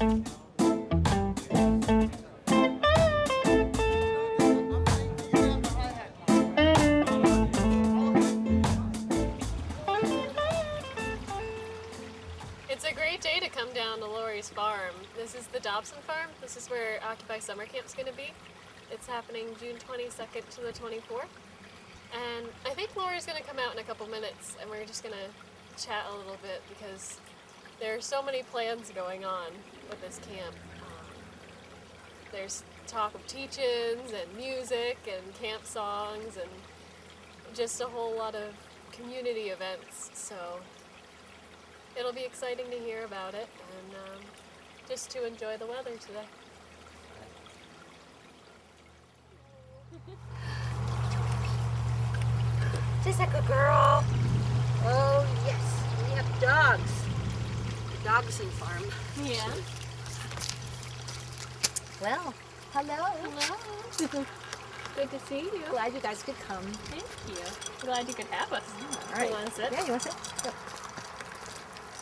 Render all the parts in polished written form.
It's a great day to come down to Laurie's farm. This is the Dobson Farm. This is where Occupy Summer Camp's going to be. It's happening June 22nd to the 24th. And I think Laurie's going to come out in a couple minutes and we're just going to chat a little bit because there are so many plans going on with this camp. There's talk of teach-ins and music and camp songs and just a whole lot of community events. So it'll be exciting to hear about it and just to enjoy the weather today. Just like a girl. Oh yes, we have dogs. The Dobson Farm. Yeah. Well, hello. Hello. Good to see you. Glad you guys could come. Thank you. Glad you could have us. All right. You want to sit? Yeah, you want to sit? Yep.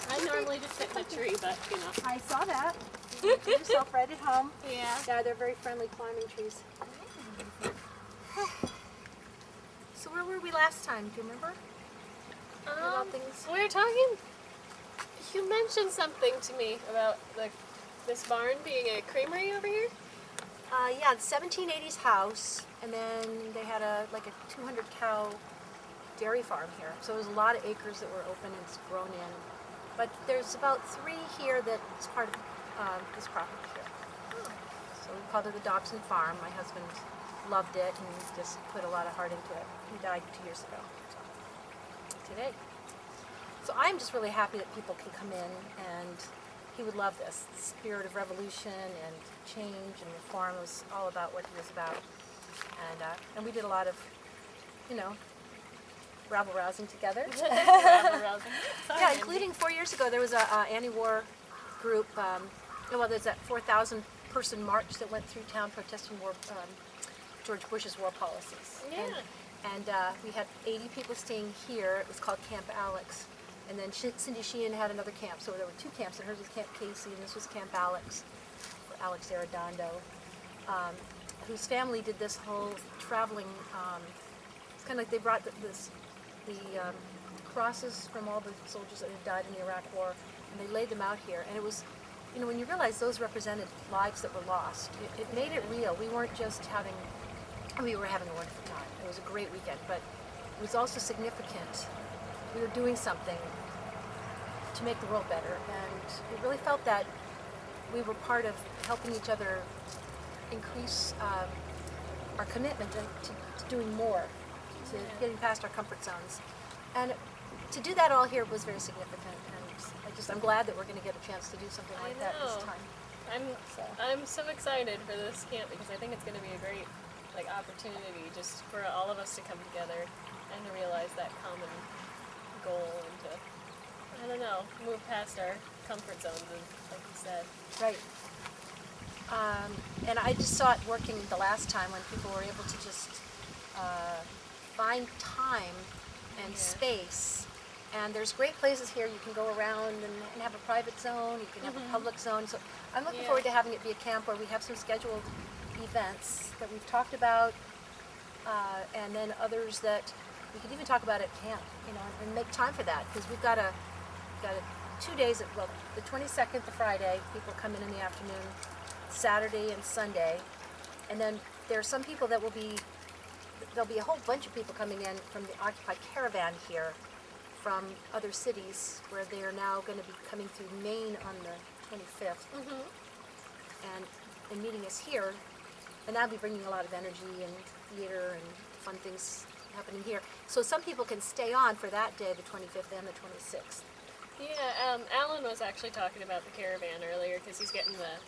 I normally just sit in a tree, but you know. I saw that. Put yourself right at home. Yeah. Yeah, they're very friendly climbing trees. So where were we last time? Do you remember? About things. We were talking. You mentioned something to me about this barn being a creamery over here. Yeah, the 1780s house, and then they had a 200 cow dairy farm here. So there's a lot of acres that were open and it's grown in. But there's about 3 here that's part of this property here. So we called it the Dobson Farm. My husband loved it and just put a lot of heart into it. He died 2 years ago. So today. So I'm just really happy that people can come in, and he would love this. The spirit of revolution and change and reform was all about what he was about. And we did a lot of, rabble-rousing together. Rabble-rousing. Yeah, including 4 years ago, there was a anti-war group. There's that 4,000 person march that went through town protesting George Bush's war policies. Yeah. And we had 80 people staying here. It was called Camp Alex. And then Cindy Sheehan had another camp. So there were 2 camps, and hers was Camp Casey, and this was Camp Alex, for Alex Arredondo, whose family did this whole traveling. It's kind of like they brought the crosses from all the soldiers that had died in the Iraq War, and they laid them out here. And it was, when you realize those represented lives that were lost, it made it real. We weren't just we were having a wonderful time. It was a great weekend, but it was also significant. We were doing something to make the world better, and we really felt that we were part of helping each other increase our commitment to doing more, to getting past our comfort zones. And to do that all here was very significant, and I'm glad that we're going to get a chance to do something like that this time. I'm so excited for this camp because I think it's going to be a great opportunity just for all of us to come together and to realize that common goal and to, move past our comfort zones, like you said. Right. And I just saw it working the last time when people were able to just find time and space. And there's great places here. You can go around and have a private zone. You can have a public zone. So I'm looking forward to having it be a camp where we have some scheduled events that we've talked about, and then others that we could even talk about at camp, and make time for that, because we've got 2 days, the 22nd, the Friday, people come in the afternoon, Saturday and Sunday, and then there are some people there'll be a whole bunch of people coming in from the Occupy Caravan here from other cities, where they are now going to be coming through Maine on the 25th, and meeting us here. And that'll be bringing a lot of energy and theater and fun things happening here. So some people can stay on for that day, the 25th and the 26th. Yeah, Alan was actually talking about the Caravan earlier because he's getting the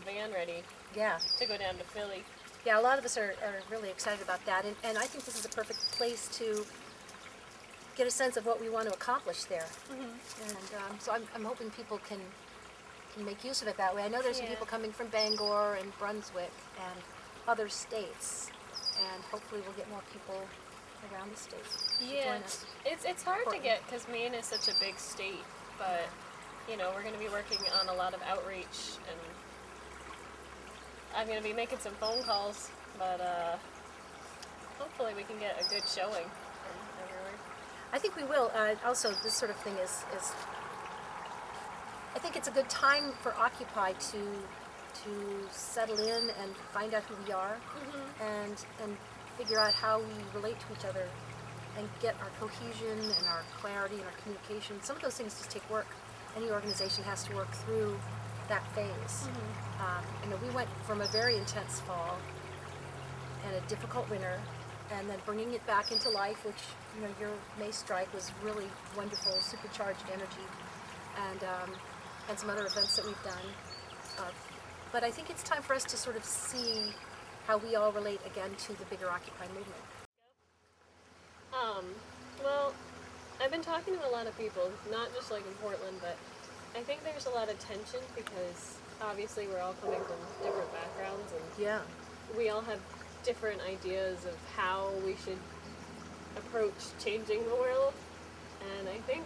van ready to go down to Philly. Yeah, a lot of us are really excited about that. And I think this is a perfect place to get a sense of what we want to accomplish there. And so I'm hoping people can make use of it that way. I know there's some people coming from Bangor and Brunswick and other states, and hopefully we'll get more people around the states to join us. It's hard to get because Maine is such a big state, but you know, we're going to be working on a lot of outreach, and I'm going to be making some phone calls, but hopefully we can get a good showing from everywhere. I think we will. Also, this sort of thing is I think it's a good time for Occupy to settle in and find out who we are, and figure out how we relate to each other, and get our cohesion and our clarity and our communication. Some of those things just take work. Any organization has to work through that phase. You know, we went from a very intense fall and a difficult winter, and then bringing it back into life, which, you know, your May strike was really wonderful, supercharged energy, and some other events that we've done. But I think it's time for us to sort of see how we all relate again to the bigger Occupy movement. Well, I've been talking to a lot of people, not just like in Portland, but I think there's a lot of tension because obviously we're all coming from different backgrounds, and Yeah. we all have different ideas of how we should approach changing the world. And I think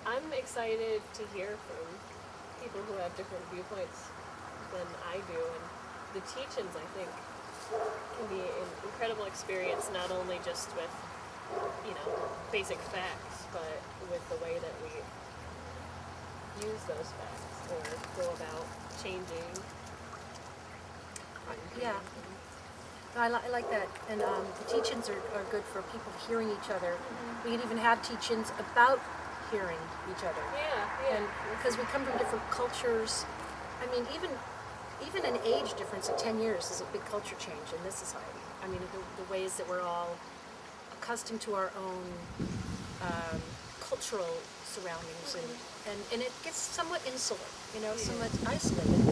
I'm excited to hear from people who have different viewpoints than I do, and the teach-ins, I think, can be an incredible experience, not only just with, you know, basic facts, but with the way that we use those facts or go about changing. Yeah. No, I like that. And the teach-ins are good for people hearing each other. We can even have teach-ins about hearing each other. Yeah. And because we come from different cultures, I mean, even an age difference of 10 years is a big culture change in this society. I mean, the ways that we're all accustomed to our own cultural surroundings, and it gets somewhat insular, you know, somewhat isolated.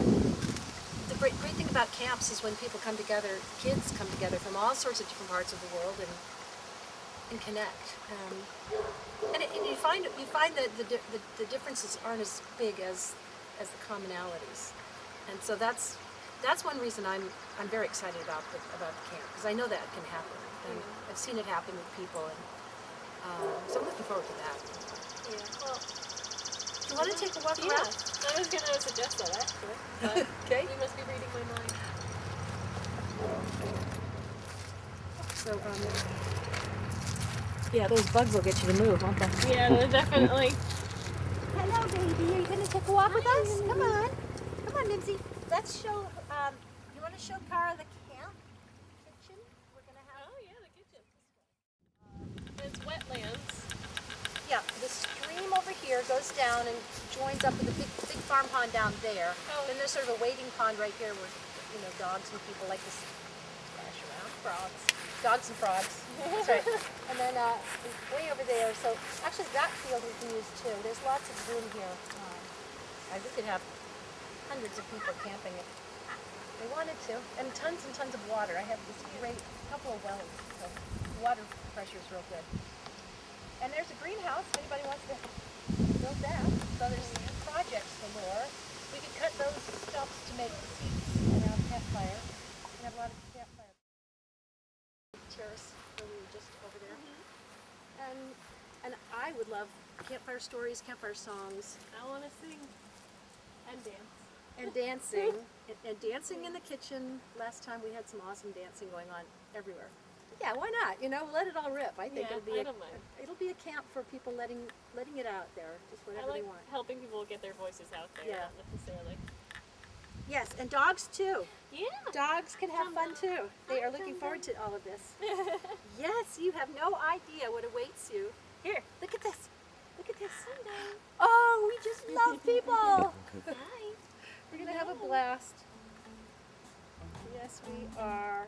The great thing about camps is when people come together, kids come together from all sorts of different parts of the world and connect. And you find that the differences aren't as big as the commonalities. And so that's one reason I'm very excited about the camp, because I know that can happen, and I've seen it happen with people, and so I'm looking forward to that. Yeah. Well, Do you want to take a walk yeah. around? I was gonna suggest that actually. But Okay. you must be reading my mind. So yeah, those bugs will get you to move, won't they? Yeah, definitely. Hello, baby. Are you going to take a walk with us? Come on. Come on, Lindsay. Let's show, you want to show Cara the camp kitchen? We're going to have... Oh yeah, the kitchen. It's wetlands. Yeah, the stream over here goes down and joins up with the big farm pond down there. Oh. Then there's sort of a wading pond right here where, you know, dogs and people like to splash around. Frogs. Dogs and frogs. That's right. And then way over there, so actually that field we can use too. There's lots of room here. We could have hundreds of people camping if they wanted to. And tons of water. I have this great couple of wells, so water pressure is real good. And there's a greenhouse if anybody wants to build that. So there's projects galore. We could cut those stumps to make the seats around the campfire. We have a lot of campfire terrace where we were just over there. And I would love campfire stories, campfire songs. I want to sing and dance. And dancing. and dancing in the kitchen. Last time we had some awesome dancing going on everywhere. Yeah, why not? You know, let it all rip. I think Yeah, I don't mind. it'll be a camp for people letting it out there, just whatever I like they want. helping people get their voices out there, Yeah. not necessarily. Yes, and dogs too. Yeah. Dogs can have fun too. They are looking forward to all of this. Yes, you have no idea what awaits you. Here, look at this. Look at this. Oh, we just love people. Hi. We're going to have a blast. Yes, we are.